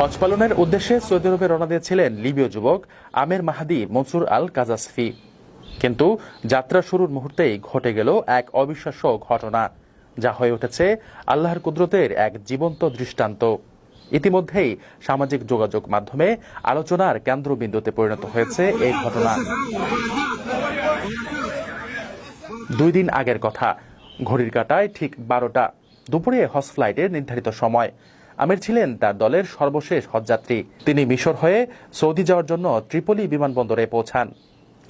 হজ পালনের উদ্দেশ্যে সৌদি আরবে রওনা দিয়েছিলেন লিবীয় যুবক আমের মাহদি মনসুর আল কাজাসফি। কিন্তু যাত্রা শুরুর মুহূর্তেই ঘটে গেল এক অবিশ্বাস্য ঘটনা, যা হয়ে উঠেছে আল্লাহর কুদরতের এক জীবন্ত দৃষ্টান্ত। ইতিমধ্যেই সামাজিক যোগাযোগ মাধ্যমে আলোচনার কেন্দ্রবিন্দুতে পরিণত হয়েছে এই ঘটনা। 2 দিন আগের কথা, ঘড়ির কাঁটায় ঠিক 12টা দুপুরে হজ ফ্লাইটের নির্ধারিত সময়। আমির ছিলেন তার দলের সর্বশেষ হজযাত্রী। তিনি মিশর হয়ে সৌদি যাওয়ার জন্য ত্রিপলি বিমানবন্দরে পৌঁছান।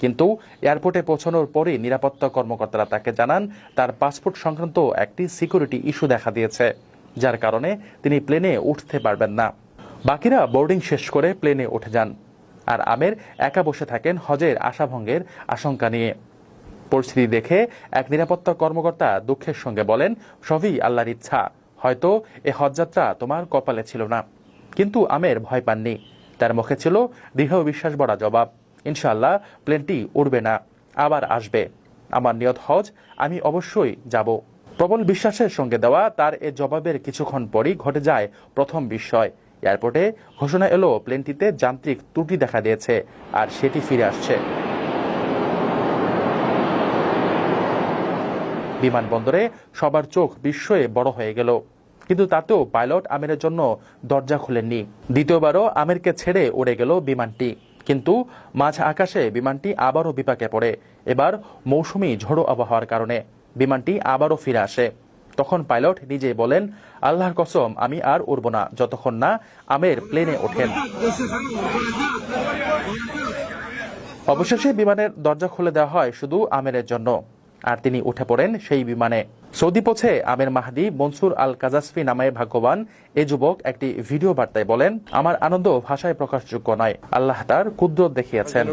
কিন্তু এয়ারপোর্টে পৌঁছানোর পরই নিরাপত্তা কর্মকর্তারা তাকে জানান তার পাসপোর্ট সংক্রান্ত একটি সিকিউরিটি ইস্যু দেখা দিয়েছে, যার কারণে তিনি প্লেনে উঠতে পারবেন না। বাকিরা বোর্ডিং শেষ করে প্লেনে উঠে যান, আর আমের একা বসে থাকেন হজের আশাভঙ্গের আশঙ্কা নিয়ে। পরিস্থিতি দেখে এক নিরাপত্তা কর্মকর্তা দুঃখের সঙ্গে বলেন, সবই আল্লাহর ইচ্ছা, হয়তো এ হজযাত্রা তোমার কপালে ছিল না। কিন্তু আমের ভয় পাননি। তার মুখে ছিল দৃঢ় বিশ্বাস ভরা জবাব, ইনশাআল্লাহ প্লেনটি উড়বে না, আবার আসবে। আমার নিয়ত হজ, আমি অবশ্যই যাব। প্রবল বিশ্বাসের সঙ্গে দেওয়া তার এ জবাবের কিছুক্ষণ পরই ঘটে যায় প্রথম বিস্ময়। এয়ারপোর্টে ঘোষণা এলো প্লেনটিতে যান্ত্রিক ত্রুটি দেখা দিয়েছে, আর সেটি ফিরে আসছে। বিমানবন্দরে সবার চোখ বিস্ময়ে বড় হয়ে গেল, কিন্তু তাতেও পাইলট আমিরের জন্য দরজা খুলেননি। দ্বিতীয়বারও আমিরকে ছেড়ে উড়ে গেল বিমানটি, কিন্তু মাঝ আকাশে বিমানটি আবারও বিপাকে পড়ে। এবার মৌসুমি ঝোড়ো আবহাওয়ার কারণে বিমানটি আবারও ফিরে আসে। তখন পাইলট নিজেই বলেন, আল্লাহর কসম, আমি আর উড়ব না যতক্ষণ না আমের প্লেনে ওঠেন। অবশেষে বিমানের দরজা খুলে দেওয়া হয় শুধু আমেরের জন্য, আর তিনি উঠে পড়েন সেই বিমানে। সৌদি পৌঁছে আমের মাহদি মনসুর আল কাজাসফি নামে ভাগ্যবান এ যুবক একটি ভিডিও বার্তায় বলেন, আমার আনন্দ ভাষায় প্রকাশযোগ্য নয়, আল্লাহ তার কুদরত দেখিয়েছেন।